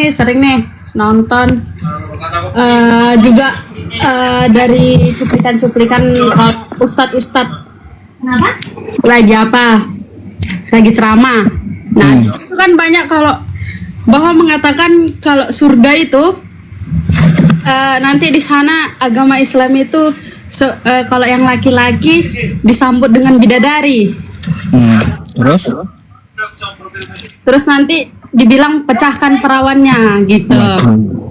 sih sering nih nonton juga dari cuplikan-cuplikan ustadz-ustadz lagi apa, lagi ceramah. Nah itu kan banyak kalau bahwa mengatakan kalau surga itu nanti di sana agama Islam itu kalau yang laki-laki disambut dengan bidadari. Terus nanti dibilang pecahkan perawannya gitu.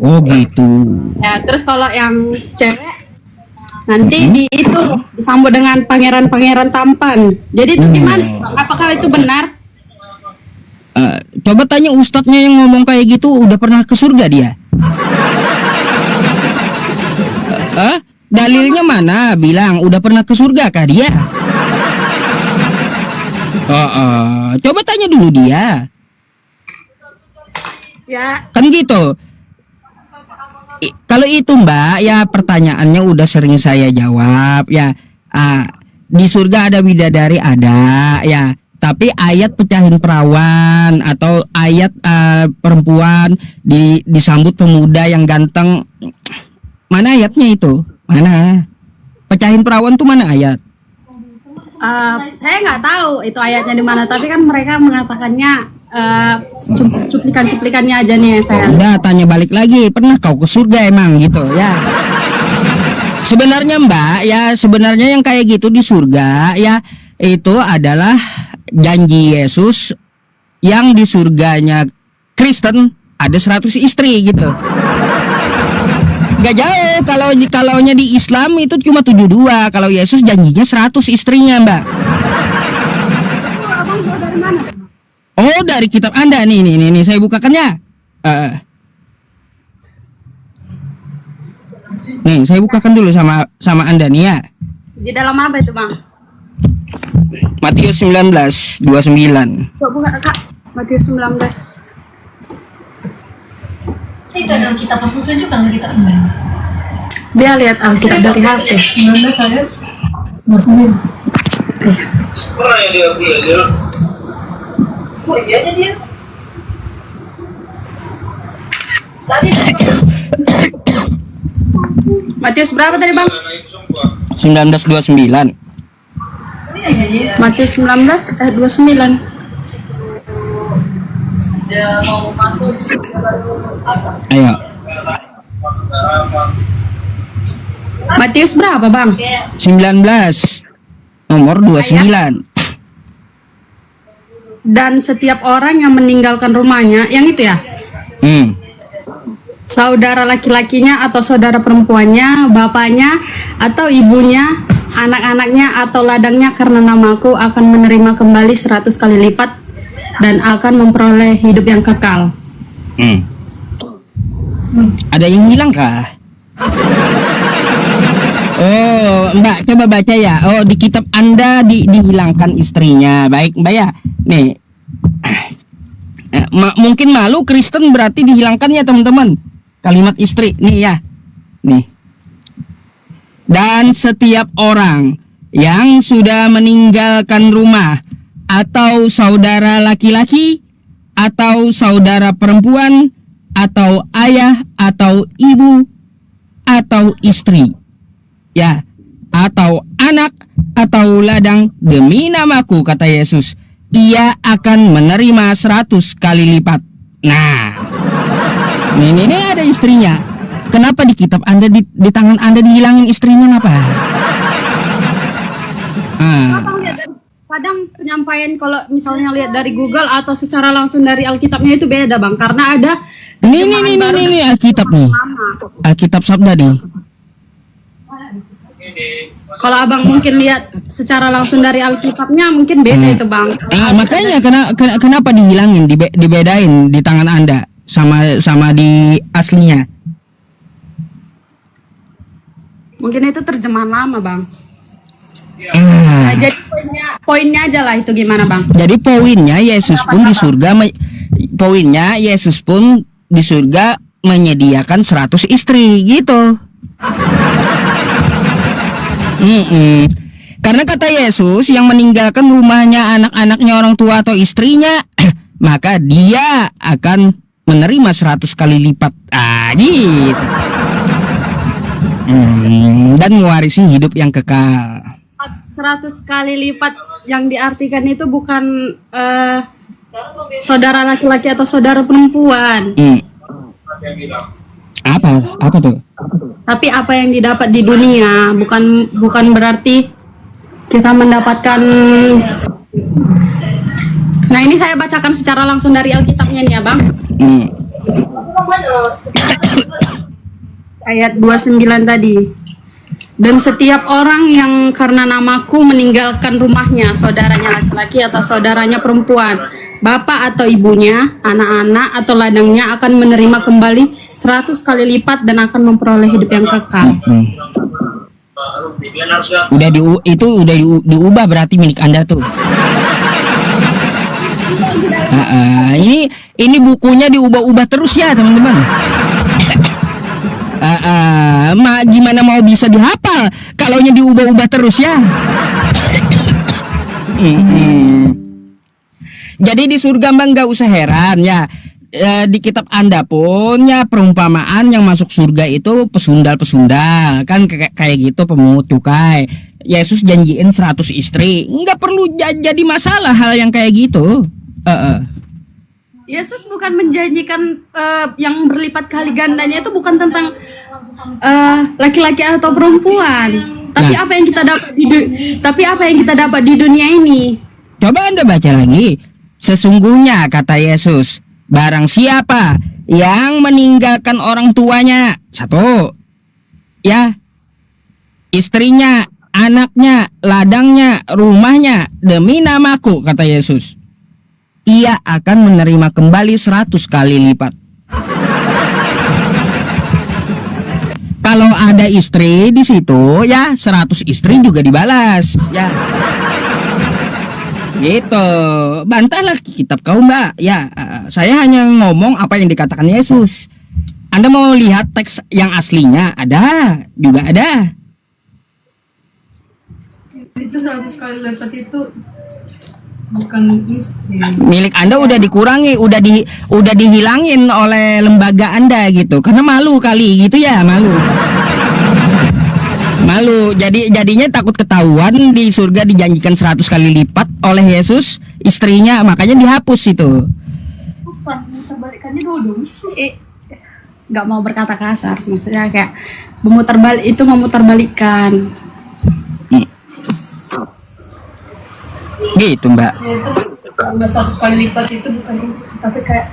Oh gitu. Ya, terus kalau yang cewek nanti itu disambut dengan pangeran-pangeran tampan. Jadi itu gimana? Apakah itu benar? Coba tanya ustadznya yang ngomong kayak gitu, udah pernah ke surga dia? Dalilnya mana? Bilang udah pernah ke surga kah dia? Coba tanya dulu dia. Ya. Kan gitu. Kalau itu Mbak, ya pertanyaannya udah sering saya jawab ya. Di surga ada bidadari, ada ya. Tapi ayat pecahin perawan atau ayat perempuan disambut pemuda yang ganteng, mana ayatnya itu? Mana? Pecahin perawan tuh mana ayat? Saya nggak tahu itu ayatnya di mana, tapi kan mereka mengatakannya cuplikan-cuplikannya aja nih saya. Udah tanya balik lagi, pernah kau ke surga emang gitu ya? Sebenarnya Mbak, ya sebenarnya yang kayak gitu di surga ya itu adalah janji Yesus yang di surganya Kristen ada 100 istri gitu. Gak jauh, kalaunya di Islam itu cuma 72, kalau Yesus janjinya 100 istrinya Mbak. Abang tahu dari mana? Oh dari kitab Anda nih saya bukakan ya. Nih saya bukakan dulu sama Anda nih ya. Di dalam apa itu Bang? Matius 19:29. Coba buka Kak, Matius 19. Itu dalam kitab tertutup kan kitab ini. Dia lihat Alkitab dari HP. 19 ayat 29. Pernah ya dia punya sih? Oh iya dia. Tadi Matius berapa tadi Bang? 19:29. Matius 19 ayat 29. dia mau masuk Ayo. Matius berapa Bang? 19 nomor 29. Dan setiap orang yang meninggalkan rumahnya, yang itu ya, saudara laki-lakinya atau saudara perempuannya, bapaknya atau ibunya, anak-anaknya atau ladangnya karena namaku akan menerima kembali 100 kali lipat dan akan memperoleh hidup yang kekal. Ada yang hilang kah? Oh, Mbak coba baca ya. Oh, di kitab Anda dihilangkan istrinya. Baik, Mbak ya. Nih. Mungkin malu Kristen berarti dihilangkan ya, teman-teman. Kalimat istri nih ya. Nih. Dan setiap orang yang sudah meninggalkan rumah atau saudara laki-laki atau saudara perempuan atau ayah atau ibu atau istri ya atau anak atau ladang demi namaku, kata Yesus, ia akan menerima 100 kali lipat. Nah, ini ada istrinya. Kenapa di kitab Anda di tangan Anda dihilangin istrinya, kenapa? Kadang penyampaian kalau misalnya lihat dari Google atau secara langsung dari Alkitabnya itu beda Bang, karena ada ini Alkitab nih. Alkitab Sabda nih. Kalau Abang mungkin lihat secara langsung dari Alkitabnya mungkin beda itu Bang. Makanya kenapa dihilangin, dibedain di tangan Anda sama di aslinya? Mungkin itu terjemahan lama Bang. Nah, jadi poinnya aja lah itu gimana Bang? Jadi poinnya Yesus pun di surga menyediakan 100 istri gitu. Karena kata Yesus, yang meninggalkan rumahnya, anak-anaknya, orang tua atau istrinya, maka dia akan menerima 100 kali lipat. Gitu. Dan mewarisi hidup yang kekal. 100 kali lipat yang diartikan itu bukan saudara laki-laki atau saudara perempuan. Apa tuh? Tapi apa yang didapat di dunia bukan berarti kita mendapatkan. Nah, ini saya bacakan secara langsung dari Alkitabnya nih ya, Bang. Ayat 29 tadi. Dan setiap orang yang karena namaku meninggalkan rumahnya, saudaranya laki-laki atau saudaranya perempuan, bapak atau ibunya, anak-anak atau ladangnya akan menerima kembali 100 kali lipat dan akan memperoleh hidup yang kekal. Udah diubah berarti milik Anda tuh. Ini bukunya diubah-ubah terus ya, teman-teman. Gimana mau bisa dihafal kalaunya diubah-ubah terus ya. Jadi di surga Bang gak usah heran ya. Di kitab Anda pun ya perumpamaan yang masuk surga itu pesundal-pesundal kan kayak gitu, pemungut cukai. Yesus janjiin 100 istri, nggak perlu jadi masalah hal yang kayak gitu. Yesus bukan menjanjikan yang berlipat kali gandanya, itu bukan tentang laki-laki atau perempuan, tapi apa yang kita dapat di dunia ini. Coba Anda baca lagi. Sesungguhnya kata Yesus, barang siapa yang meninggalkan orang tuanya, satu, ya, istrinya, anaknya, ladangnya, rumahnya, demi namaku, kata Yesus, ia akan menerima kembali 100 kali lipat. Kalau ada istri di situ, ya 100 istri juga dibalas, ya. Gitu. Bantahlah kitab kau, Mbak. Ya, saya hanya ngomong apa yang dikatakan Yesus. Anda mau lihat teks yang aslinya? Ada, juga ada. Itu 100 kali lipat itu bukan istri. Milik Anda udah dikurangi, udah dihilangin oleh lembaga Anda gitu. Karena malu kali gitu ya, malu. Jadinya takut ketahuan di surga dijanjikan 100 kali lipat oleh Yesus istrinya, makanya dihapus itu. Terbalikannya dulu. Nggak mau berkata kasar, maksudnya kayak memutarbalikkan. Gitu, Mbak. Itu 100 kali lipat itu bukan istri, tapi kayak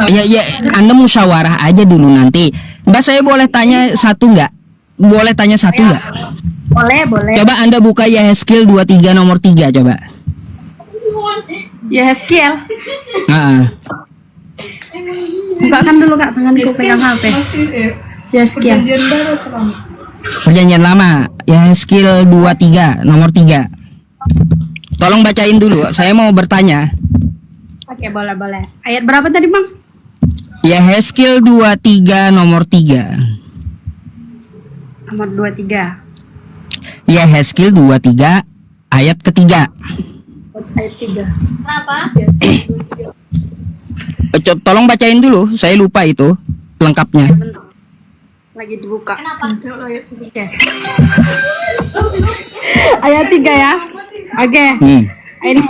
Ya, Anda musyawarah aja dulu nanti. Mbak, saya boleh tanya satu nggak? Boleh tanya satu nggak? boleh. Coba Anda buka Yehezkiel 23 nomor 3 coba. Yehezkiel. Bukakan dulu Kak, tanganku pegang HP. Yehezkiel. Perjanjian lama, Yehezkiel 23 nomor 3. Tolong bacain dulu, saya mau bertanya. Oke, boleh. Ayat berapa tadi, Bang? Yehezkiel 23 nomor 3. Nomor 23. Yehezkiel 23 ayat ketiga. Ayat 3. Kenapa? Tolong bacain dulu, saya lupa itu lengkapnya. Lagi dibuka. Kenapa? Oke. Ayat 3 ya. Oke. Ini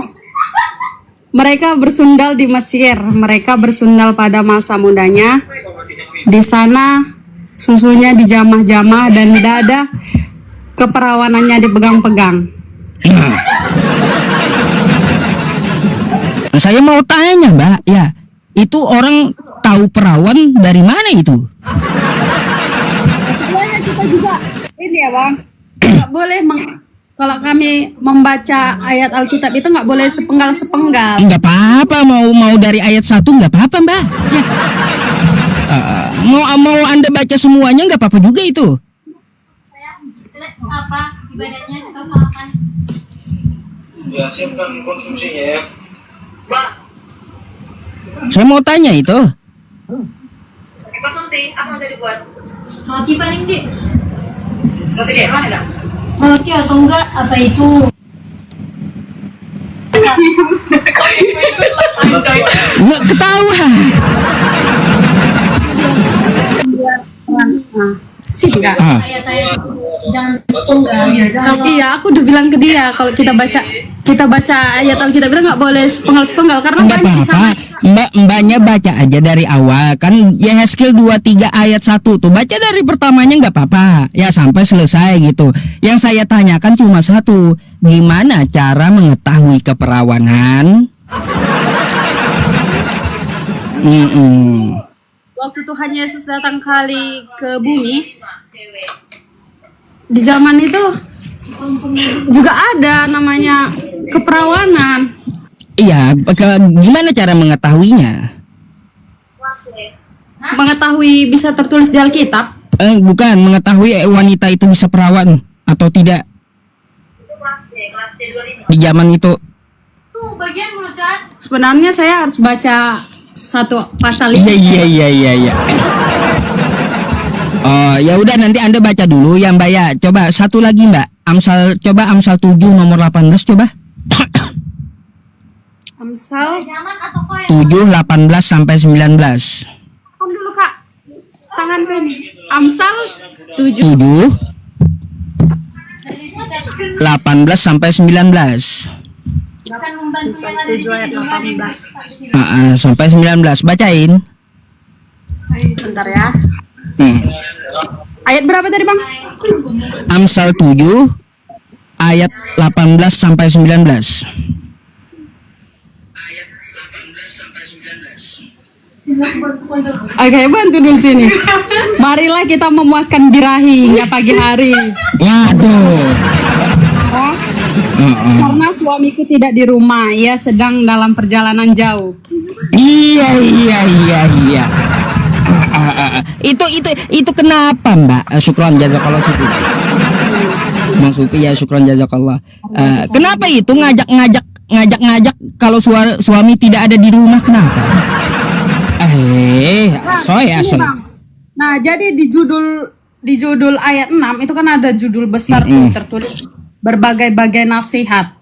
mereka bersundal di Mesir, mereka bersundal pada masa mudanya. Di sana susunya dijamah-jamah dan dada keperawanannya dipegang-pegang. Saya mau tanya, Mbak, ya, itu orang tahu perawan dari mana itu? Sebenarnya kita juga ini ya, Bang. Nggak boleh kalau kami membaca ayat Alkitab itu nggak boleh sepenggal-sepenggal. Nggak apa-apa, mau dari ayat 1 nggak apa-apa, Mbak. Ya. Mau Anda baca semuanya nggak apa-apa juga itu. Apa ibadahnya atau sarapan? Ya, siapkan konsumsinya ya. Mbak, Saya mau tanya itu. konsumsi apa yang tadi buat? Roti paling sih. Roti deh, mana dah? Roti atau enggak apa itu? Nggak ketahuan. Sip nggak? Ayat-ayat jangan sepenggal. Iya, aku udah bilang ke dia kalau kita baca ayat Alkitab itu nggak boleh sepenggal-sepenggal karena Enggak banyak apa-apa. sama. Mbaknya baca aja dari awal. Kan Yehezkiel 23 ayat 1 tuh. Baca dari pertamanya nggak apa-apa. Ya sampai selesai gitu. Yang saya tanyakan cuma satu. Gimana cara mengetahui keperawanan? Waktu Tuhan Yesus datang kali ke bumi, di zaman itu juga ada namanya keperawanan. Iya, gimana cara mengetahuinya? Mengetahui bisa tertulis di Alkitab. Bukan, mengetahui wanita itu bisa perawan atau tidak di zaman itu. Tuh bagian mulut Chan. Sebenarnya saya harus baca satu pasal ini. Iya. Oh, ya udah nanti Anda baca dulu ya Mbak ya. Coba satu lagi Mbak. Amsal 7 nomor 18 coba. Amsal Zaman atau kau yang 7 18 sampai 19. Kom dulu Kak. Tangan ini. Amsal 7 7 18 sampai 19. akan membantu yang ada di 7 ayat sini. 18. Sampai 19 bacain. Bentar ya. Ayat berapa tadi Bang? Amsal 7 ayat 18 sampai 19. Oke, bantu dulu sini. Marilah kita memuaskan birahi hingga pagi hari. Waduh. Oh, karena suamiku tidak di rumah, ia sedang dalam perjalanan jauh. Iya. Itu kenapa Mbak? Syukron jazakallah Supi. Bang Supi ya syukron jazakallah. Kenapa itu ngajak kalau suami tidak ada di rumah kenapa? Asoy. Ini, Bang. Nah, jadi di judul ayat 6 itu kan ada judul besar tuh tertulis berbagai-bagai nasihat.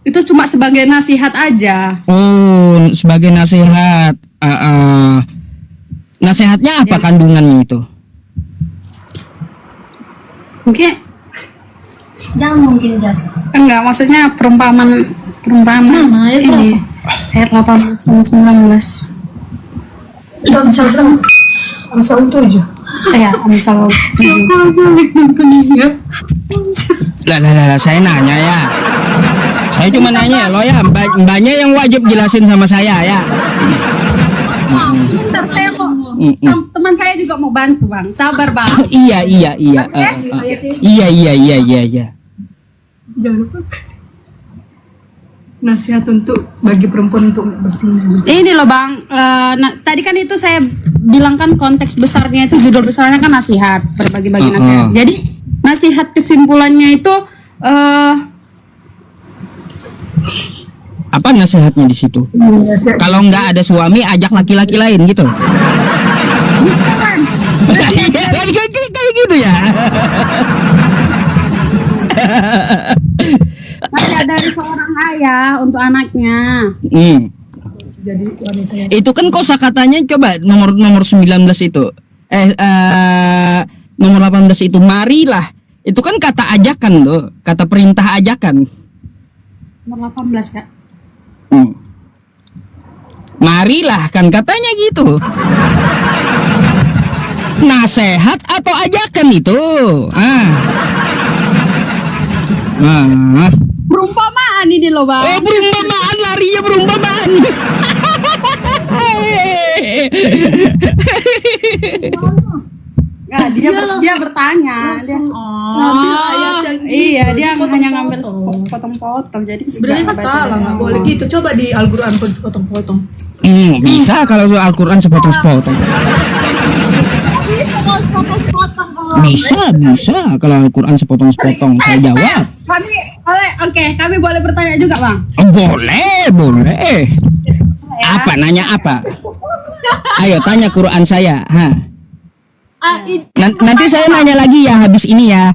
Itu cuma sebagai nasihat aja. Oh, sebagai nasihat. Nasihatnya apa kandungannya itu? Mungkin Jangan mungkin Jan. enggak, maksudnya perumpamaan ayat ini. Ayat 18 sampai 19. Itu Amsal 7. Ya, Amsal 7. Lah, saya nanya ya. Saya cuma nanya lo ya, mbaknya yang wajib jelasin sama saya ya. Sebentar, saya mau teman saya juga mau bantu Bang. Sabar Bang. Iya. Iya. Jangan lupa nasihat untuk bagi perempuan untuk bersinggah. Ini loh Bang, nah, tadi kan itu saya bilang kan konteks besarnya itu judul besarnya kan nasihat, berbagi-bagi nasihat. Jadi nasihat kesimpulannya itu Apa nasihatnya di situ? Kalau nggak ada suami, ajak laki-laki lain gitu. Kayak gitu ya. nasihat dari seorang ayah untuk anaknya. Jadi wanita yang Itu kan kosakatanya coba nomor 19 itu. Nomor 18 itu marilah. Itu kan kata ajakan tuh, kata perintah ajakan. Nomor 18 Kak. Marilah kan katanya gitu. Nasihat atau ajakan itu. Perumpamaan ini loh Bang. Perumpamaan, larinya perumpamaan. Nggak, dia bertanya. ngambil ayat yang Iya, dia hanya ngambil potong-potong. Jadi sebenarnya kan salah, nggak boleh gitu. Coba di Al-Quran pun sepotong-potong. Bisa kalau soal Al-Quran sepotong-sepotong. Bisa kalau Al-Quran sepotong-sepotong. Saya jawab. Kami boleh bertanya juga Bang. Boleh. Apa? Nanya apa? Ayo tanya Quran saya. Nanti saya nanya lagi ya habis ini ya.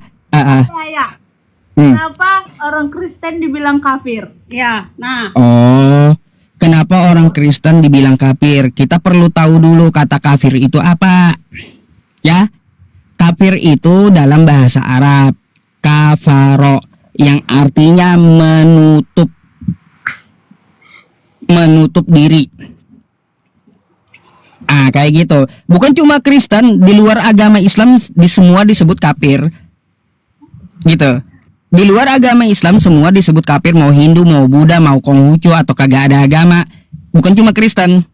Kenapa orang Kristen dibilang kafir? Ya, nah. Oh, kenapa orang Kristen dibilang kafir? Kita perlu tahu dulu kata kafir itu apa. Ya. Kafir itu dalam bahasa Arab kafaro, yang artinya menutup diri. Kayak gitu. Bukan cuma Kristen, di luar agama Islam semua disebut kafir. Gitu. Di luar agama Islam semua disebut kafir, mau Hindu, mau Buddha, mau Konghucu atau kagak ada agama. Bukan cuma Kristen.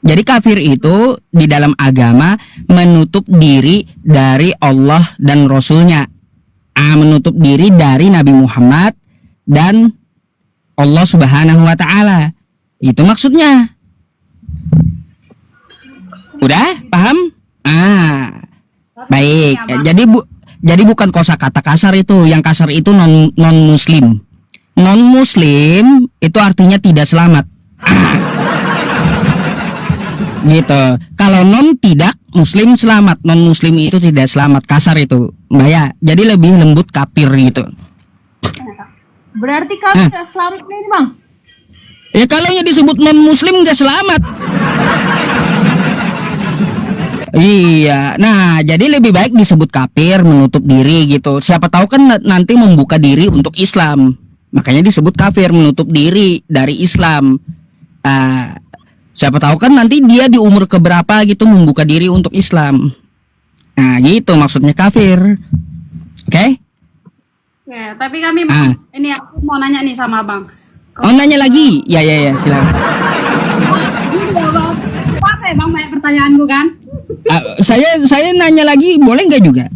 Jadi kafir itu di dalam agama menutup diri dari Allah dan Rasulnya. Menutup diri dari Nabi Muhammad dan Allah Subhanahu wa Ta'ala. Itu maksudnya. Udah paham? Baik. Jadi bukan kosakata kasar itu. Yang kasar itu non muslim. Non muslim itu artinya tidak selamat. Gitu. Kalau non tidak muslim selamat, non muslim itu tidak selamat, kasar itu, Mbak ya. Jadi lebih lembut kafir gitu. Berarti kami nggak selamat nih Bang? Ya kalau disebut non muslim nggak selamat. Iya, nah jadi lebih baik disebut kafir, menutup diri gitu. Siapa tahu kan nanti membuka diri untuk Islam, makanya disebut kafir, menutup diri dari Islam. Siapa tahu kan nanti dia di umur keberapa gitu membuka diri untuk Islam. Nah gitu maksudnya kafir. Oke? Ya, tapi kami ini aku mau nanya nih sama Bang. Nanya lagi? Ya silakan. Apa ya Bang, banyak pertanyaanku kan? Saya nanya lagi boleh nggak juga?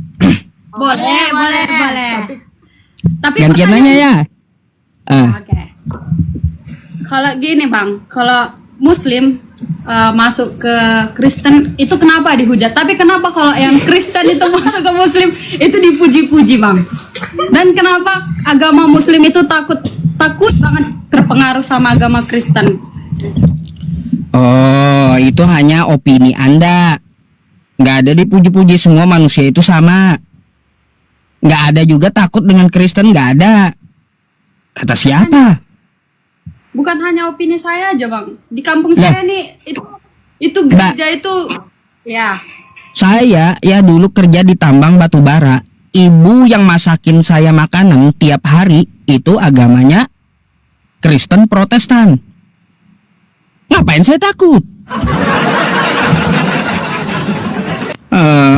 Boleh. Tapi gantian nanya ya. Oke. Kalau gini Bang, kalau Muslim masuk ke Kristen itu kenapa dihujat? Tapi kenapa kalau yang Kristen itu masuk ke Muslim itu dipuji-puji Bang? Dan kenapa agama Muslim itu takut banget terpengaruh sama agama Kristen? Oh, itu hanya opini Anda. Nggak ada dipuji-puji, semua manusia itu sama. Nggak ada juga takut dengan Kristen, nggak ada. Kata siapa? Bukan hanya opini saya aja Bang. Di kampung saya nih itu gereja itu ya. Saya ya dulu kerja di tambang batu bara. Ibu yang masakin saya makanan tiap hari itu agamanya Kristen Protestan. Ngapain saya takut?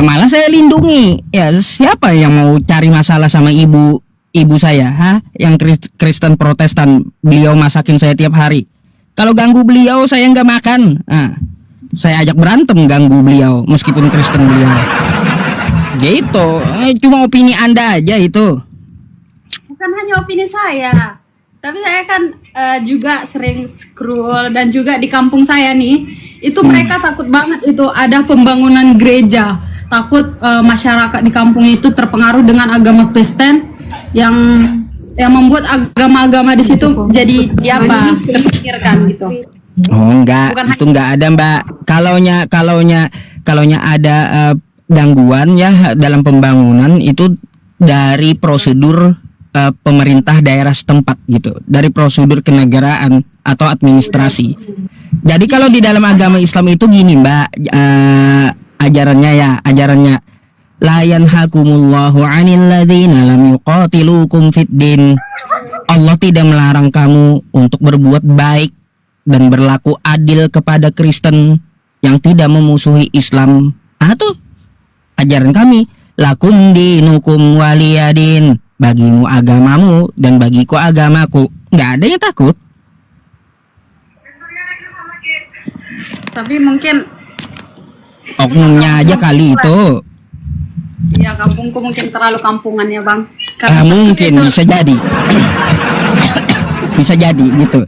Malah saya lindungi. Ya siapa yang mau cari masalah sama ibu saya, yang Kristen Protestan, beliau masakin saya tiap hari. Kalau ganggu beliau saya nggak makan. Saya ajak berantem ganggu beliau meskipun Kristen beliau. Gitu. Cuma opini Anda aja itu. Bukan hanya opini saya. Tapi saya kan juga sering scroll dan juga di kampung saya nih, itu mereka takut banget itu ada pembangunan gereja. Takut masyarakat di kampung itu terpengaruh dengan agama Kristen yang membuat agama-agama di situ jadi tersingkirkan gitu. Oh enggak, itu enggak ada Mbak. Kalaunya ada gangguan ya dalam pembangunan itu dari prosedur pemerintah daerah setempat gitu, dari prosedur kenegaraan atau administrasi. Jadi kalau di dalam agama Islam itu gini Mbak, ajarannya la yanhakumullahu 'anil ladzina lam yuqatilukum fid din. Allah tidak melarang kamu untuk berbuat baik dan berlaku adil kepada Kristen yang tidak memusuhi Islam. Tuh ajaran kami, lakum dinukum waliyadin, bagimu agamamu dan bagiku agamaku. Nggak ada yang takut. Tapi mungkin oknumnya aja kali itu. ya kampungku mungkin terlalu kampungan ya Bang. Mungkin bisa jadi. Bisa jadi gitu.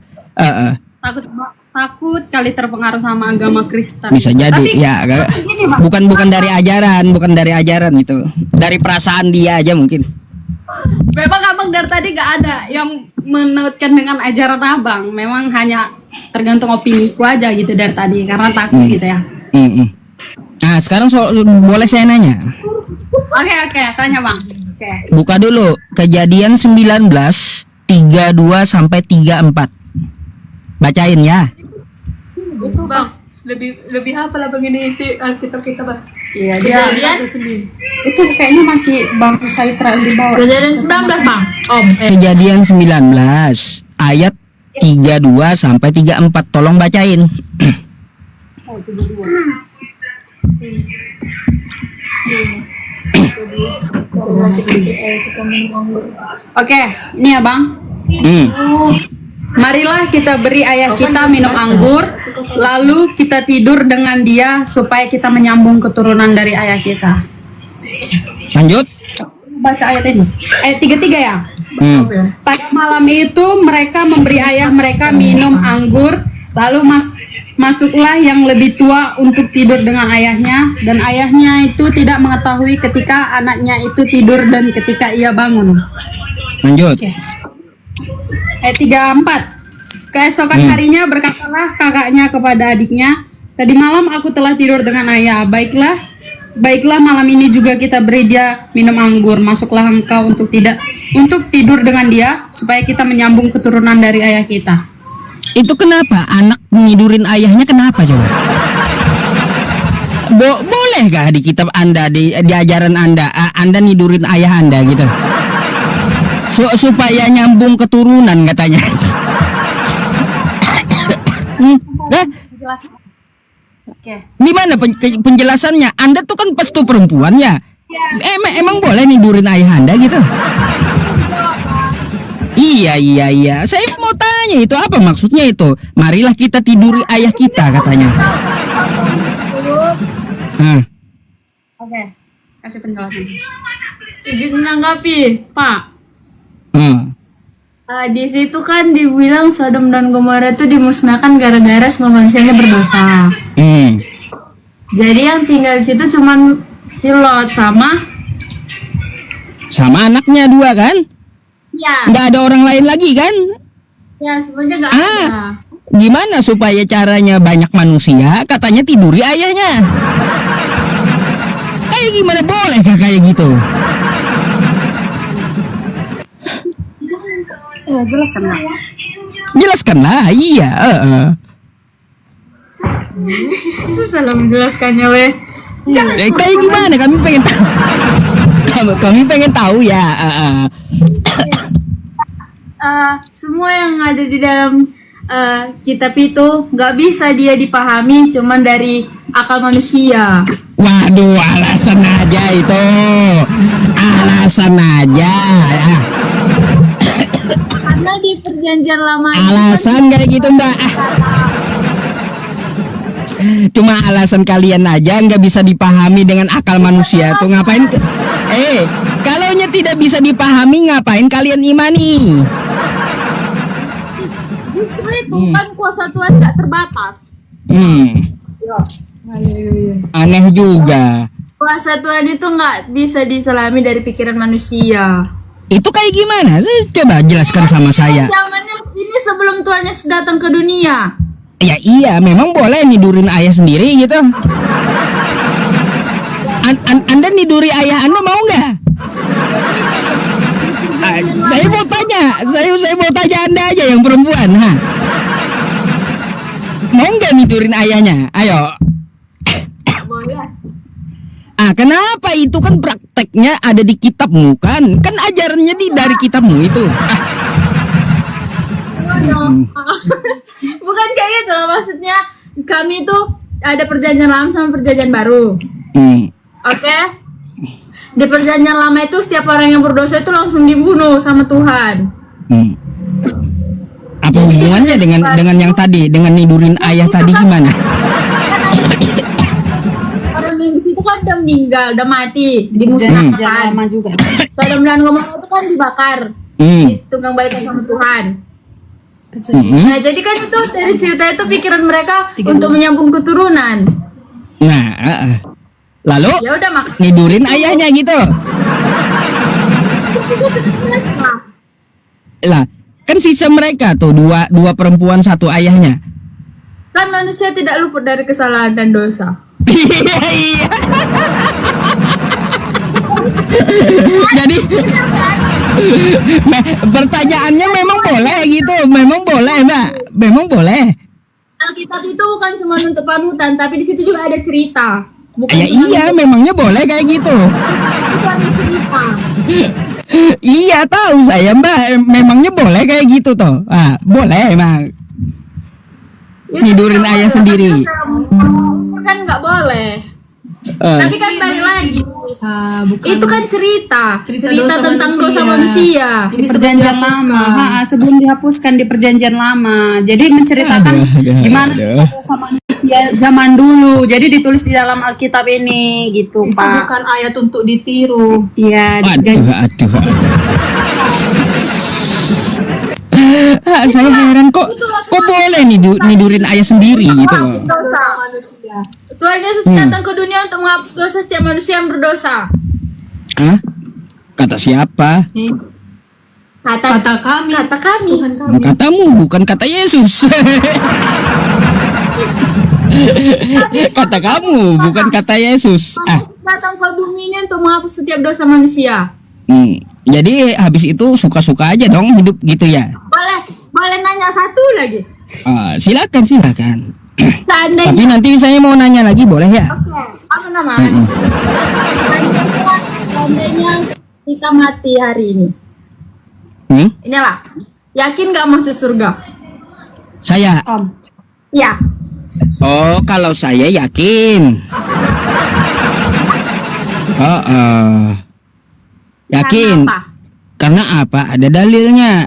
Takut kali terpengaruh sama agama Kristen. Bisa jadi. Tapi, Ya gini, Bang. bukan dari ajaran itu. Dari perasaan dia aja mungkin. Memang Abang dari tadi gak ada yang menautkan dengan ajaran Abang. Memang hanya tergantung opiniku aja gitu dari tadi karena takut gitu ya. Nah sekarang boleh saya nanya? Oke, tanya Bang. Oke. Buka dulu Kejadian 19 32 sampai 34. Bacain ya. Itu Bang. lebih hafal abang ini isi Alkitab kita bang. Iya, dia Kejadian itu kayaknya masih bangsa Israel di bawah. Kejadian 19 bang. Om. Kejadian 19 ayat 32 sampai 34. Tolong bacain. Oke, ini ya Bang. Hmm. Marilah kita beri ayah kita minum anggur, lalu kita tidur dengan dia supaya kita menyambung keturunan dari ayah kita. Lanjut. Baca ayat ini. Ayat 33 ya. Hmm. Pada malam itu mereka memberi ayah mereka minum anggur, lalu masuklah yang lebih tua untuk tidur dengan ayahnya, dan ayahnya itu tidak mengetahui ketika anaknya itu tidur dan ketika ia bangun. Lanjut. Ayat 34. Keesokan harinya berkatalah kakaknya kepada adiknya, tadi malam aku telah tidur dengan ayah. Baiklah malam ini juga kita beri dia minum anggur. Masuklah engkau untuk tidur dengan dia supaya kita menyambung keturunan dari ayah kita. Itu kenapa anak nidurin ayahnya, kenapa coba? Boleh gak di kitab Anda, di ajaran Anda nidurin ayah Anda gitu? Supaya nyambung keturunan katanya. Oke. Gimana penjelasannya? Anda tuh kan pestu perempuan ya. Emang boleh nidurin ayah Anda gitu? Iya. Saya mau tanya itu apa maksudnya itu? Marilah kita tiduri ayah kita katanya. Oke. Kasih penjelasan. Izin menanggapi, Pak. Di situ kan dibilang Sodom dan Gomora itu dimusnahkan gara-gara semua manusianya berdosa. Jadi yang tinggal di situ cuman si Lot sama anaknya 2 kan? ya, Nggak ada orang lain lagi kan? ya semuanya nggak ada. Gimana supaya caranya banyak manusia? Katanya tiduri ayahnya. Kayak gimana boleh kayak gitu? Iya, jelaskan Kak. Jelaskanlah, iya. Susah lah menjelaskannya, weh. Kayak gimana? Kami pengen tahu. Kami pengen tahu ya. Semua yang ada di dalam kitab itu nggak bisa dia dipahami cuman dari akal manusia. Waduh, alasan aja itu. Alasan aja. Karena di perjanjian lama Alasan kayak gitu Mbak. Cuma alasan kalian aja nggak bisa dipahami dengan akal manusia tuh ngapain? Kalaunya tidak bisa dipahami ngapain kalian imani? justru itu kan kuasa Tuhan nggak terbatas. Aneh juga. Kuasa Tuhan itu nggak bisa diselami dari pikiran manusia. Itu kayak gimana? Coba jelaskan sama saya. Zamannya ini sebelum Tuhan Yesus datang ke dunia. Ya iya, memang boleh nidurin ayah sendiri gitu. Anda niduri ayah Anda mau nggak? Saya mau tanya, saya mau tanya Anda aja yang perempuan, ha? Mau nggak nidurin ayahnya? Ayo. Boleh. Kenapa itu kan prakteknya ada di kitabmu kan? Kan ajarannya dari kitabmu itu. Bukan kayak gitu loh, maksudnya kami itu ada perjanjian lama sama perjanjian baru. Oke? Di perjanjian lama itu setiap orang yang berdosa itu langsung dibunuh sama Tuhan. Apa hubungannya dengan yang tadi, dengan nidurin ayah tadi gimana? Orang yang di situ kan udah meninggal, udah mati, dimusnahkan. Lama juga. Sodom dan Gomora itu kan dibakar, ditunggang balikan sama Tuhan. Nah, jadi kan itu dari cerita itu pikiran mereka untuk menyambung keturunan. Nah, lalu Ya udah mak. nidurin ayahnya gitu. Lah, kan sisa mereka tuh dua perempuan satu ayahnya. Kan manusia tidak luput dari kesalahan dan dosa. Iya. Jadi pertanyaannya memang boleh gitu, memang boleh Mbak, memang boleh. Alkitab itu bukan cuma untuk panutan, tapi di situ juga ada cerita. Bukan Ya cuma iya, memangnya boleh kayak gitu. itu ada cerita. Iya tahu saya Mbak, memangnya boleh kayak gitu toh? Ah, boleh emang. Ya, Tidurin kan nggak ayah boleh, sendiri. tapi kan nggak boleh. Tapi kan balik lagi. Itu kan cerita dosa tentang dosa manusia. manusia. Di perjanjian lama, sebelum dihapuskan di perjanjian lama. Jadi menceritakan gimana dosa manusia zaman dulu. Jadi ditulis di dalam Alkitab ini, gitu Itu Pak. bukan ayat untuk ditiru. Iya, Aduh. Saya heran kok boleh nidurin ayah sendiri gitu loh. Dosa manusia. Tuhan Yesus datang ke dunia untuk menghapus dosa setiap manusia yang berdosa. Hah? Kata siapa? Kata kami. Kata kami. Katamu bukan kata Yesus. Kata kamu bukan kata Yesus. Datang ke bumi ini untuk menghapus setiap dosa manusia. Jadi habis itu suka-suka aja dong hidup gitu ya. Boleh nanya satu lagi. Silakan. Seandainya Tapi nanti saya mau nanya lagi boleh ya? apa namanya? Seandainya kita mati hari ini. Inilah. Yakin gak masuk surga? Saya. Ya. Oh, kalau saya yakin. Yakin. Karena apa? Karena apa? Ada dalilnya.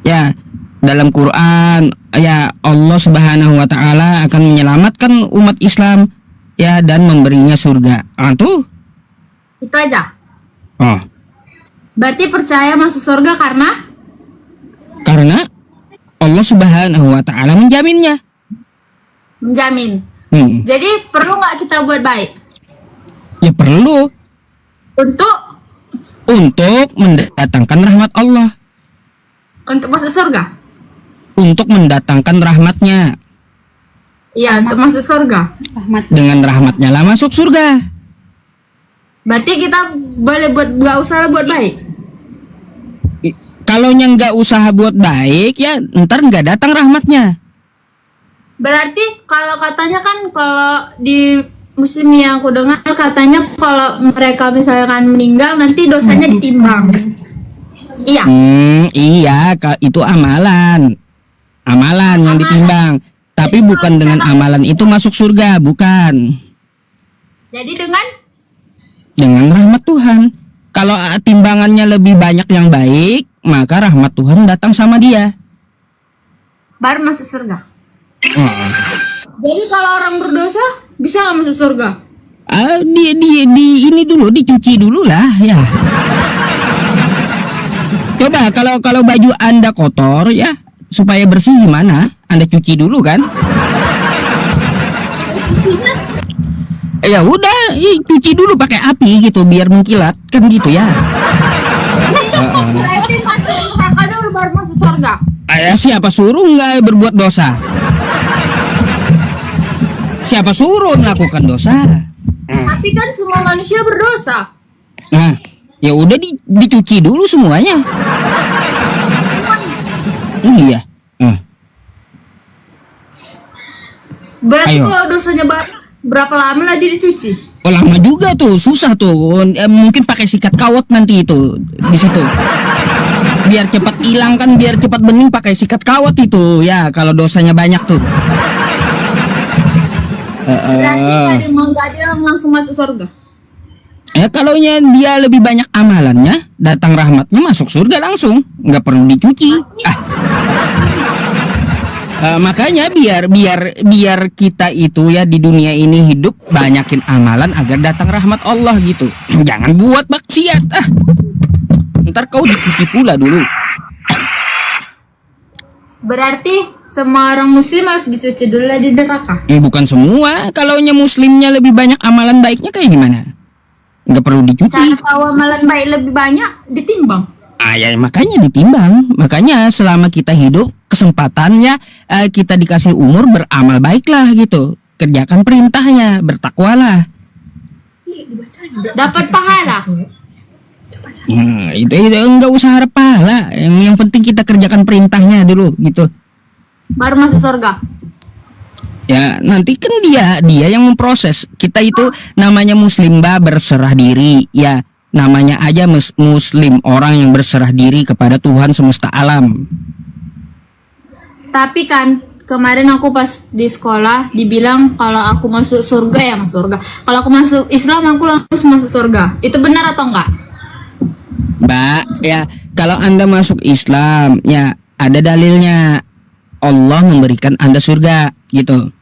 Ya, dalam Quran ya Allah Subhanahu wa taala akan menyelamatkan umat Islam ya dan memberinya surga. Tuh. Itu aja. Oh, Berarti percaya masuk surga karena karena Allah Subhanahu wa taala menjaminnya. menjamin. Jadi perlu nggak kita buat baik Ya perlu untuk mendatangkan rahmat Allah, untuk masuk surga? untuk mendatangkan rahmatnya. Iya, untuk masuk surga. Dengan rahmatnya lah masuk surga. Berarti kita boleh nggak usah buat baik. Kalau yang nggak usaha buat baik ya ntar nggak datang rahmatnya. Berarti kalau katanya kan kalau di Muslim yang aku dengar katanya kalau mereka misalkan meninggal nanti dosanya ditimbang. Iya. Iya, itu amalan yang ditimbang. Tapi bukan dengan amalan itu masuk surga, bukan. Jadi Dengan rahmat Tuhan. Kalau timbangannya lebih banyak yang baik, maka rahmat Tuhan datang sama dia. baru masuk surga. Jadi kalau orang berdosa bisa nggak masuk surga? Ini dulu dicuci dulu lah ya. Coba kalau baju Anda kotor ya, supaya bersih gimana? Anda cuci dulu kan? Ya udah, cuci dulu pakai api gitu biar mengkilat kan gitu ya. Berarti masuk neraka dulu baru masuk surga. Siapa suruh nggak berbuat dosa? Siapa suruh melakukan dosa? Tapi kan semua manusia berdosa. Nah, ya udah dicuci dulu semuanya. Iya. Berarti Ayo. kalau dosanya berapa lama lah dia dicuci? Oh, lama juga tuh, susah tuh. Mungkin pakai sikat kawat nanti itu di situ. Biar cepat hilang kan, biar cepat bening pakai sikat kawat itu. Ya, kalau dosanya banyak tuh. Berarti nggak ada yang langsung masuk surga. Ya kalau dia lebih banyak amalannya, datang rahmatnya masuk surga langsung, nggak perlu dicuci. Makanya biar kita itu ya di dunia ini hidup banyakin amalan agar datang rahmat Allah gitu. Jangan buat maksiat. Ntar kau dicuci pula dulu. Berarti semua orang muslim harus dicuci dulu lah di neraka. Bukan semua. Kalaunya muslimnya lebih banyak amalan baiknya kayak gimana? Nggak perlu dicuci. Cara tahu amalan baik lebih banyak ditimbang. Ya makanya ditimbang. Makanya selama kita hidup kesempatannya kita dikasih umur beramal baiklah gitu. Kerjakan perintahnya, bertakwalah. Dapat pahala. Itu enggak usah harap pahala. Yang penting kita kerjakan perintahnya dulu gitu. Baru masuk surga. Ya, nanti kan dia yang memproses. Kita itu namanya muslim, Mbak, berserah diri. Ya, namanya aja muslim, orang yang berserah diri kepada Tuhan semesta alam. Tapi kan kemarin aku pas di sekolah dibilang kalau aku masuk surga ya masuk surga. Kalau aku masuk Islam aku langsung masuk surga. Itu benar atau enggak? Mbak, ya kalau Anda masuk Islam, ya ada dalilnya. Allah memberikan Anda surga, gitu.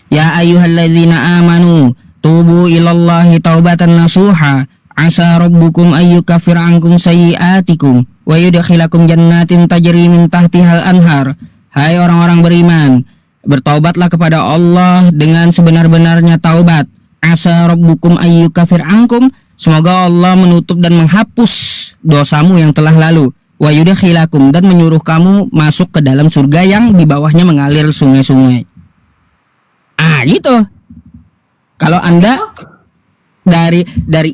Ya ayyuhalladzina amanu tubu ilallahi taubatan nasuha asa rabbukum ayyukaffir ankum sayyi'atikum wa yudkhilakum jannatin tajri min tahtihal anhar. Hai orang-orang beriman, bertaubatlah kepada Allah dengan sebenar-benarnya taubat. Asa rabbukum ayyukaffir ankum, semoga Allah menutup dan menghapus dosamu yang telah lalu. Wa yudkhilakum, dan menyuruh kamu masuk ke dalam surga yang di bawahnya mengalir sungai-sungai. Gitu. Kalau Anda dari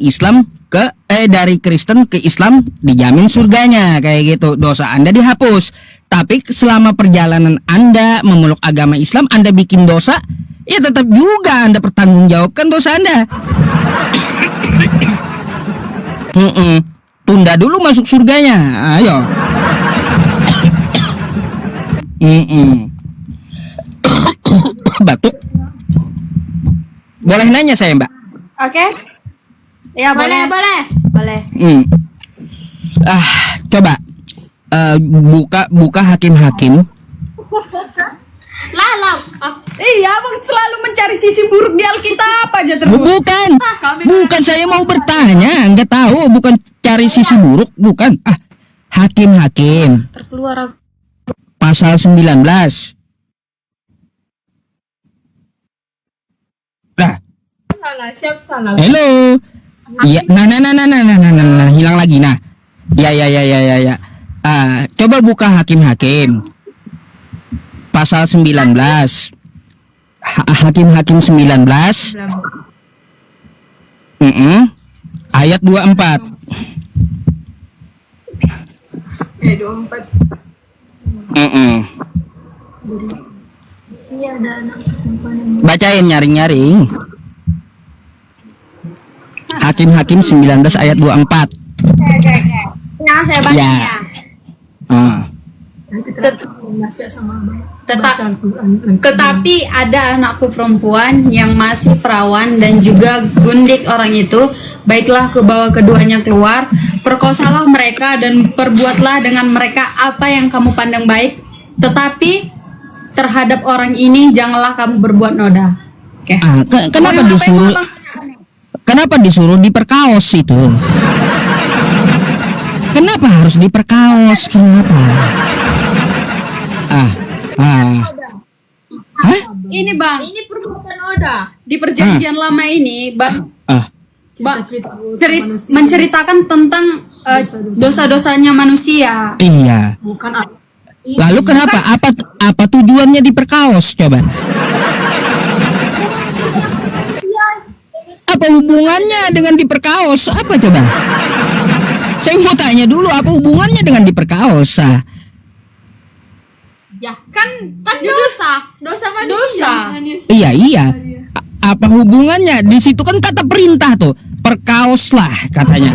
Islam ke dari Kristen ke Islam dijamin surganya kayak gitu. Dosa Anda dihapus. Tapi selama perjalanan Anda memeluk agama Islam, Anda bikin dosa, ya tetap juga Anda pertanggungjawabkan dosa Anda. Tunda dulu masuk surganya. Ayo. Batuk. Boleh nanya saya, Mbak? Oke. Ya, boleh. Boleh. Coba buka Hakim-Hakim. Lah. Iya, Abang selalu mencari sisi buruk di Alkitab aja terus. Bukan saya mau bertanya, nggak tahu, bukan cari sisi buruk, bukan. Hakim-Hakim. Terkeluar Pasal 19. Lah. Salah. Halo. Iya, nah, hilang lagi. Nah. Ya. Coba buka Hakim-Hakim. Pasal 19. Hakim-Hakim 19. Ayat 24. 24. Bacain, nyaring-nyaring. Hakim-Hakim 19 ayat 24. Nah, saya baca Ya. ya. Nanti masih sama Abang. Tetap- Baca Al-Quran. Tetapi ada anakku perempuan yang masih perawan dan juga gundik orang itu, baiklah ke bawah keduanya keluar, perkosalah mereka dan perbuatlah dengan mereka apa yang kamu pandang baik, tetapi terhadap orang ini janganlah kamu berbuat noda. Oke. Kenapa disuruh diperkaos itu? Kenapa harus diperkaos? Kenapa? Ini Bang, Ini perbuatan Oda. di perjanjian lama ini Bang Cerita-cerita menceritakan tentang dosa-dosanya manusia. Iya. bukan Lalu kenapa? Apa tujuannya diperkaos? Coba. Apa hubungannya dengan diperkaos? Apa coba? Saya mau tanya dulu, apa hubungannya dengan diperkaos? Ya, kan dosa manusia. Iya. Apa hubungannya? Di situ kan kata perintah tuh, perkaoslah katanya.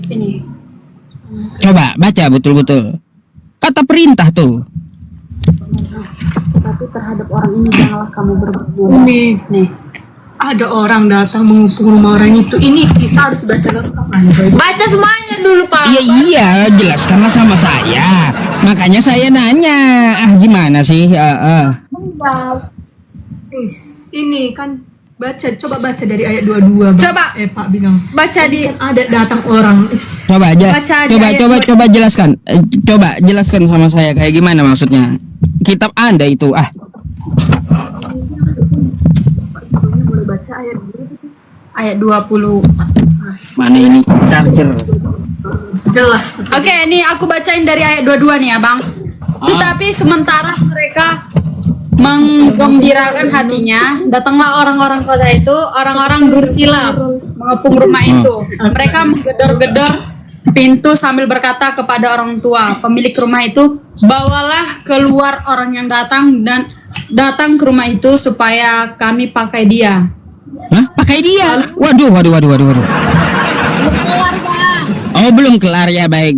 Ini. Coba baca betul-betul. Kata perintah tuh. Tapi terhadap orang ini janganlah kamu berbuat. nih. Ada orang datang menghukum rumah orang itu. Ini kisah harus baca lengkap. Baca semuanya dulu, Pak. Iya, jelaskanlah sama saya. Makanya saya nanya. Gimana sih? Ini kan coba baca dari ayat 22. Bang. Coba. Pak bilang. Baca di Ada datang orang. Coba aja. Baca di ayat Coba jelaskan. Coba jelaskan sama saya kayak gimana maksudnya. Kitab Anda itu. Boleh baca ayat 20. Mana ini charger? jelas. Oke, ini aku bacain dari ayat 22 nih ya, Bang. Tetapi sementara mereka menggembirakan hatinya, datanglah orang-orang kota itu, orang-orang Dursila mengepung rumah itu. Mereka menggedor-gedor pintu sambil berkata kepada orang tua pemilik rumah itu, bawalah keluar orang yang datang ke rumah itu supaya kami pakai dia. Hah? Pakai dia? Waduh. Oh, belum kelar ya. Baik.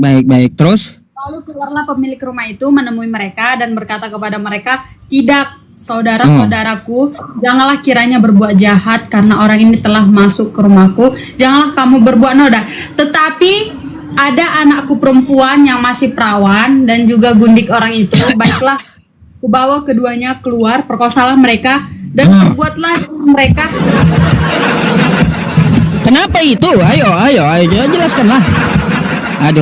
Terus? Lalu keluarlah pemilik rumah itu menemui mereka dan berkata kepada mereka, tidak, saudara-saudaraku, janganlah kiranya berbuat jahat karena orang ini telah masuk ke rumahku. Janganlah kamu berbuat noda. Tetapi ada anakku perempuan yang masih perawan dan juga gundik orang itu. Baiklah, kubawa keduanya keluar, perkosalah mereka dan perbuatlah mereka. Kenapa itu? Ayo, jelaskanlah. Aduh,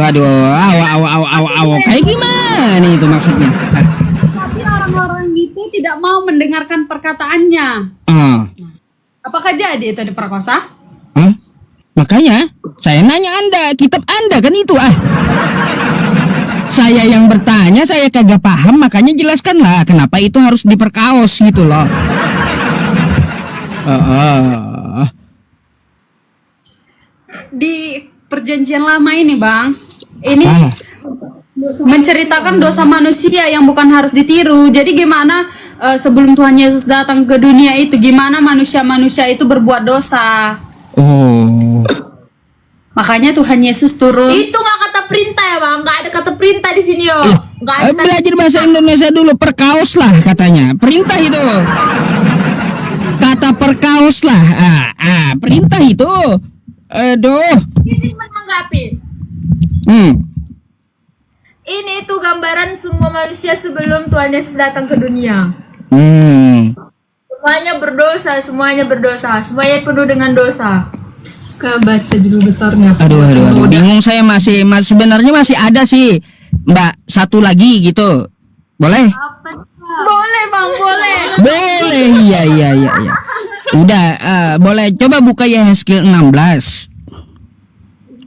kayak gimana itu maksudnya? Tapi orang-orang itu tidak mau mendengarkan perkataannya. Apakah jadi itu diperkosa? Makanya saya nanya Anda, kitab Anda kan itu Saya yang bertanya, saya kagak paham, makanya jelaskanlah kenapa itu harus diperkaos gitu loh. Di perjanjian lama ini, Bang, ini menceritakan dosa manusia yang bukan harus ditiru. Jadi gimana sebelum Tuhan Yesus datang ke dunia itu, gimana manusia-manusia itu berbuat dosa. Makanya Tuhan Yesus turun. Itu nggak kata perintah ya bang, nggak ada kata perintah di sini yo. Nggak ada. Belajar bahasa Indonesia dulu, perkaos lah katanya. Perintah itu. Kata perkaos lah. Perintah itu. Aduh. Izin menanggapi. Ini itu gambaran semua manusia sebelum Tuhan Yesus datang ke dunia. Semuanya berdosa, semuanya penuh dengan dosa. Baca judul besarnya. Aduh, bingung saya masih sebenarnya masih ada sih, Mbak, satu lagi gitu. Boleh? Boleh, Bang, boleh. Boleh, iya. Udah, boleh coba buka Yehezkiel 16.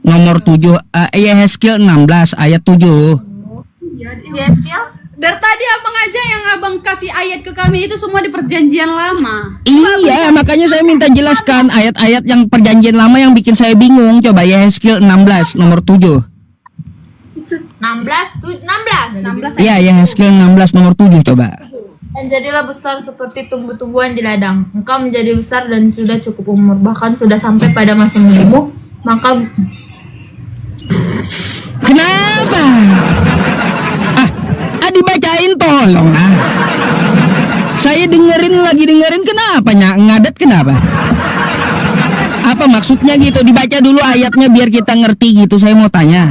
Nomor 7, Yehezkiel 16 ayat 7. Yehezkiel? Dari tadi abang aja yang abang kasih ayat ke kami itu semua di perjanjian lama. Iya, makanya saya minta jelaskan ayat-ayat yang perjanjian lama yang bikin saya bingung. Coba Yehezkiel 16 nomor 7. 16. Iya, Yehezkiel 16 nomor 7 coba. Dan jadilah besar seperti tumbuh-tumbuhan di ladang. Engkau menjadi besar dan sudah cukup umur, bahkan sudah sampai pada masa mudamu. Maka kenapa? Dibacain tolong Saya dengerin kenapa ngadet kenapa? Apa maksudnya gitu? Dibaca dulu ayatnya biar kita ngerti gitu. Saya mau tanya.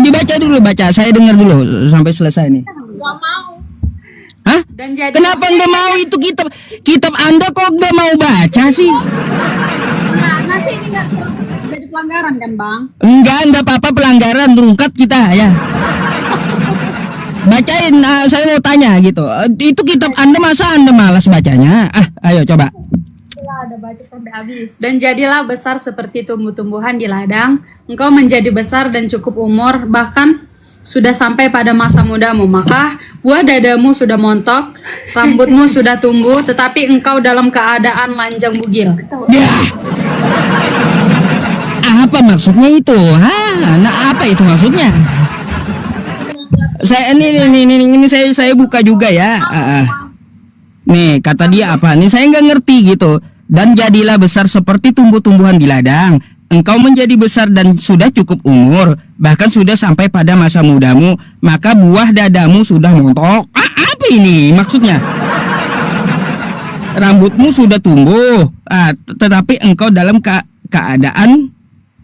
Dibaca dulu, baca. Saya dengar dulu sampai selesai nih. gak mau. Hah? Dan jadi Kenapa nggak mau itu kitab Anda kok nggak mau baca sih? nanti ini nggak jadi pelanggaran kan, Bang? Enggak apa-apa pelanggaran, rungkat kita ya. Bacain, saya mau tanya gitu. Itu kitab Anda masa Anda malas bacanya? Ayo coba. Ada baca sampai habis. Dan jadilah besar seperti tumbuh-tumbuhan di ladang. Engkau menjadi besar dan cukup umur, bahkan sudah sampai pada masa mudamu. Maka buah dadamu sudah montok, rambutmu sudah tumbuh, tetapi engkau dalam keadaan lanjang bugil. Ya. Apa maksudnya itu? Apa itu maksudnya? Saya ini saya buka juga ya. Nih kata dia apa? Nih saya nggak ngerti gitu. Dan jadilah besar seperti tumbuh-tumbuhan di ladang. Engkau menjadi besar dan sudah cukup umur, bahkan sudah sampai pada masa mudamu. Maka buah dadamu sudah montok. Apa ini maksudnya? Rambutmu sudah tumbuh, tetapi engkau dalam keadaan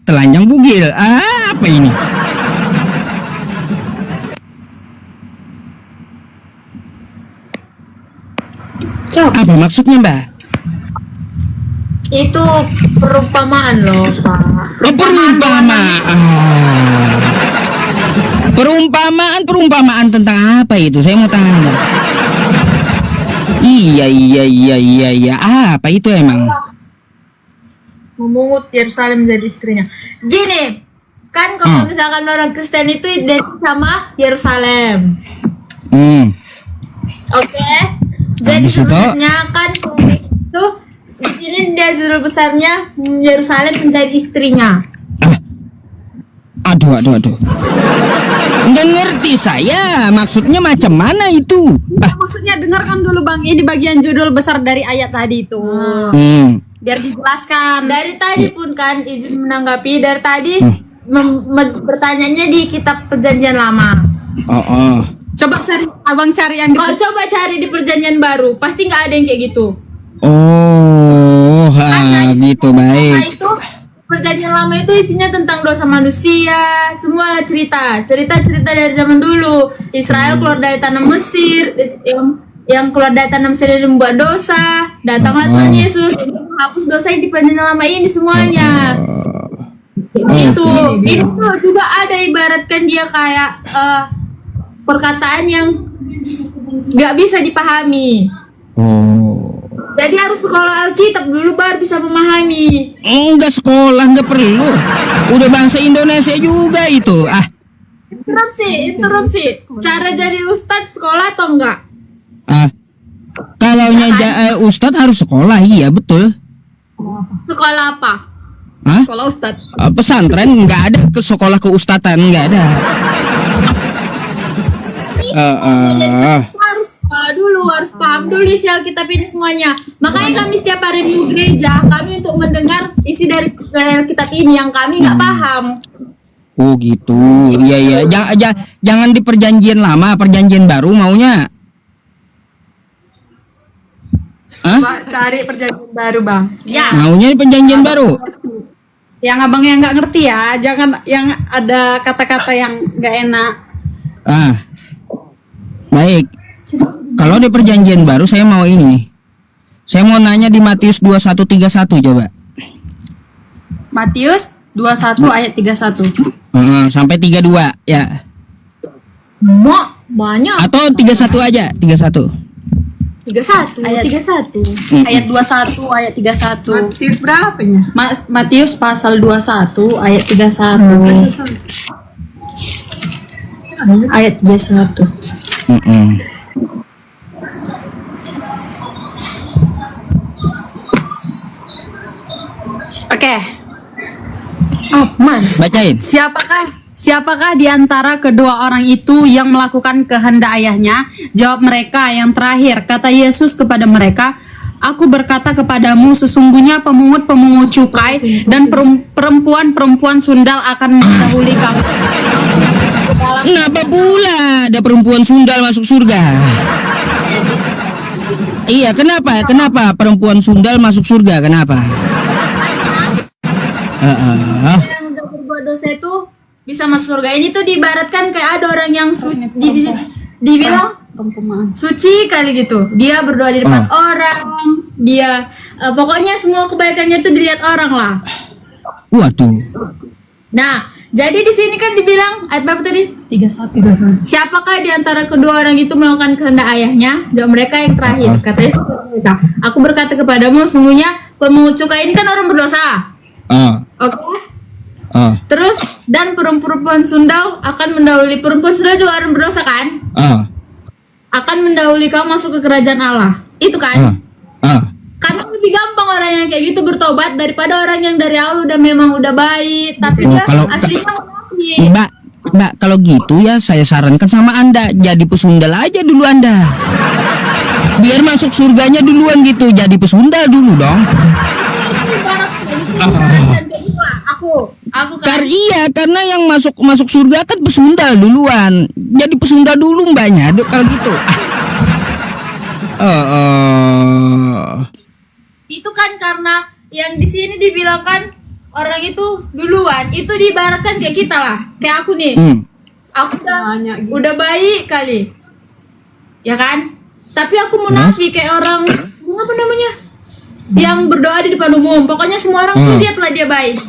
telanjang bugil. Apa ini? Apa maksudnya, Mbak? Itu perumpamaan loh, Pak. Perumpamaan tentang apa itu? Saya mau tanya. Iya. Apa itu emang? Memungut Yerusalem menjadi istrinya. Gini, kan kalau misalkan orang Kristen itu identik sama Yerusalem. Oke. Jadi sebenarnya kan itu di sini dia judul besarnya Yerusalem menjadi istrinya. Waduh. Nggak ngerti saya, maksudnya macam mana itu? Maksudnya dengarkan dulu Bang, ini bagian judul besar dari ayat tadi itu. Biar dijelaskan. Dari tadi pun kan izin menanggapi dari tadi bertanyanya di kitab Perjanjian Lama. Coba abang cari yang Kalau coba cari di Perjanjian Baru, pasti nggak ada yang kayak gitu. Gitu Nah, baik. itu Perjanjian Lama itu isinya tentang dosa manusia, semua cerita dari zaman dulu. Israel keluar dari tanah Mesir, yang keluar dari tanah Mesir dan membuat dosa. Datanglah Tuhan Yesus untuk menghapus dosa yang di Perjanjian Lama ini semuanya. Itu juga ada, ibaratkan dia kayak perkataan yang nggak bisa dipahami. Jadi harus sekolah Alkitab dulu baru bisa memahami. Enggak sekolah, enggak perlu. Udah bahasa Indonesia juga itu. Interupsi. Cara jadi ustadz sekolah atau enggak? Kalau Ustadz harus sekolah, iya betul. Sekolah apa? sekolah Ustadz. Pesantren nggak ada ke sekolah keustatan, nggak ada. Harus sekolah dulu, harus paham dulu isi Alkitab ini semuanya. Makanya kami setiap hari minggu gereja, kami untuk mendengar isi dari Alkitab ini yang kami nggak paham. Oh gitu, iya. Jangan di Perjanjian Lama, Perjanjian Baru maunya. Cari Perjanjian Baru Bang. Ya. Maunya di Perjanjian Baru. Yang abang yang nggak ngerti ya, jangan yang ada kata-kata yang nggak enak. Baik. Kalau di Perjanjian Baru saya mau ini. Saya mau nanya di Matius 21:31 coba. Matius 21 ayat 31. Sampai 32 ya. Banyak. Atau 31 aja, 31. 31. Ayat 31. Ayat 21 ayat 31. Matius berapanya? Matius pasal 21 ayat 31. Ayat 31. Oke. Aman. Bacain. Siapakah di antara kedua orang itu yang melakukan kehendak ayahnya? Jawab mereka yang terakhir. Kata Yesus kepada mereka, Aku berkata kepadamu, sesungguhnya pemungut-pemungut cukai dan perempuan-perempuan sundal akan mendahului kamu. Kenapa pula ada perempuan sundal masuk surga? Iya, kenapa? Kenapa perempuan sundal masuk surga? Kenapa? Yang udah berbuat dosa itu bisa masuk surga. Ini tuh diibaratkan kayak ada orang yang dibilang suci kali gitu. Dia berdoa di depan orang. Dia pokoknya semua kebaikannya itu dilihat orang lah. Waduh. Nah, jadi di sini kan dibilang ayat berapa tadi? 31. Siapakah di antara kedua orang itu melakukan kehendak ayahnya? Jawab mereka yang terakhir. Kata Yesus, Aku berkata kepadamu, sungguhnya pemungut cukai ini kan orang berdosa. Oke. Terus dan perempuan sundal akan mendahului. Perempuan sundal juga orang berdosa kan? Akan mendahului kamu masuk ke kerajaan Allah. Itu kan? Karena lebih gampang orang yang kayak gitu bertobat daripada orang yang dari awal memang udah baik, tapi dia aslinya munafik. Mbak, kalau gitu ya saya sarankan sama Anda jadi pesundal aja dulu Anda. Biar masuk surganya duluan gitu, jadi pesundal dulu dong. Aku kan. Karena yang masuk surga kan pesundal duluan. Jadi pesundal dulu mbaknya, kalau gitu. Itu kan karena yang di sini dibilangkan orang itu duluan, itu diibaratkan kayak kita lah, kayak aku nih. Aku udah baik kali, ya kan? Tapi aku munafik kayak orang apa namanya? Yang berdoa di depan umum. Pokoknya semua orang tuh lihatlah dia baik.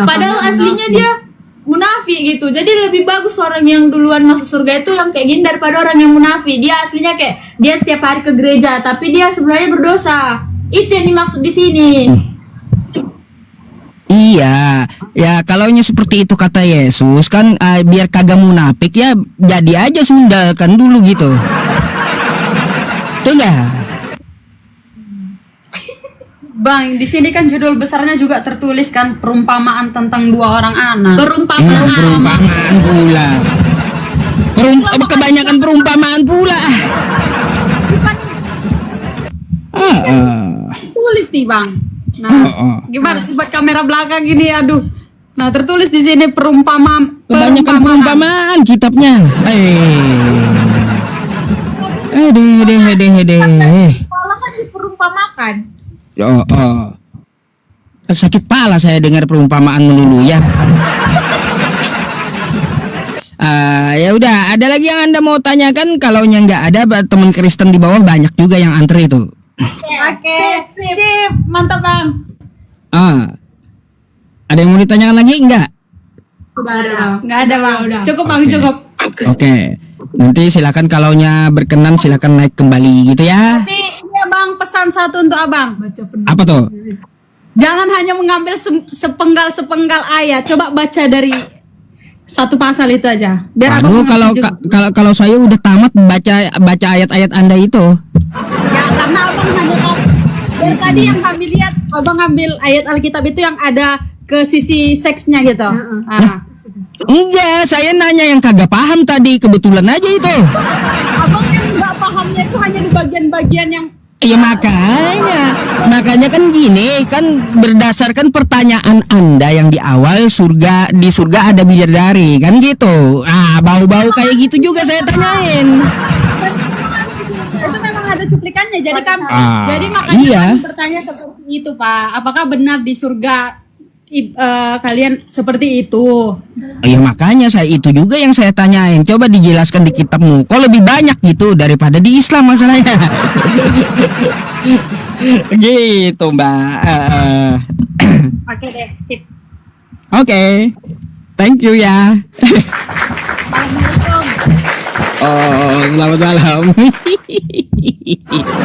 Padahal aslinya dia munafik gitu. Jadi lebih bagus orang yang duluan masuk surga itu yang kayak gini daripada orang yang munafik. Dia aslinya kayak dia setiap hari ke gereja, tapi dia sebenarnya berdosa. Itu yang dimaksud di sini. Iya, ya kalaunya seperti itu kata Yesus kan biar kagak munafik ya jadi aja sundal kan dulu gitu. Betul nggak? Bang, di sini kan judul besarnya juga tertulis kan perumpamaan tentang dua orang anak. Perumpamaan. Perumpamaan pula. Kebanyakan perumpamaan pula. Tulis nih Bang. Nah, Oh. gimana sih buat kamera belakang gini? Aduh. Nah, tertulis di sini perumpamaan. Kebanyakan perumpamaan kitabnya. Sekolah kan diperumpamakan. Sakit pala saya dengar perumpamaan melulu ya. Ya udah, ada lagi yang Anda mau tanyakan? Kalau nggak ada, teman Kristen di bawah banyak juga yang antri itu. Oke. Sip. Mantap Bang. Ada yang mau ditanyakan lagi enggak? Nggak ada Bang. Cukup Bang, cukup. Oke. Nanti silakan kalau berkenan silakan naik kembali gitu ya. Tapi ya Bang, pesan satu untuk Abang. Apa tuh? Jangan hanya mengambil sepenggal ayat. Coba baca dari satu pasal itu aja. Biar Abang Aduh, mengerti juga. kalau saya udah tamat baca ayat-ayat Anda itu. Ya karena Abang hanya tahu. Dari tadi yang kami lihat Abang ambil ayat Alkitab itu yang ada ke sisi seksnya gitu. Enggak, saya nanya yang kagak paham tadi, kebetulan aja itu. Abang yang nggak pahamnya itu hanya di bagian-bagian yang Ya makanya kan gini, kan berdasarkan pertanyaan Anda yang di awal di surga ada bidadari, kan gitu. Bau-bau kayak gitu juga saya tanyain. itu memang ada cuplikannya. Jadi jadi makanya iya. kami bertanya seperti itu Pak. Apakah benar di surga kalian seperti itu? Ya makanya saya itu juga yang saya tanyain. Coba dijelaskan di kitabmu. Kok lebih banyak gitu daripada di Islam masalahnya. Gitu Mbak. Oke deh, sip. Oke. Thank you ya. Assalamualaikum. Selamat malam.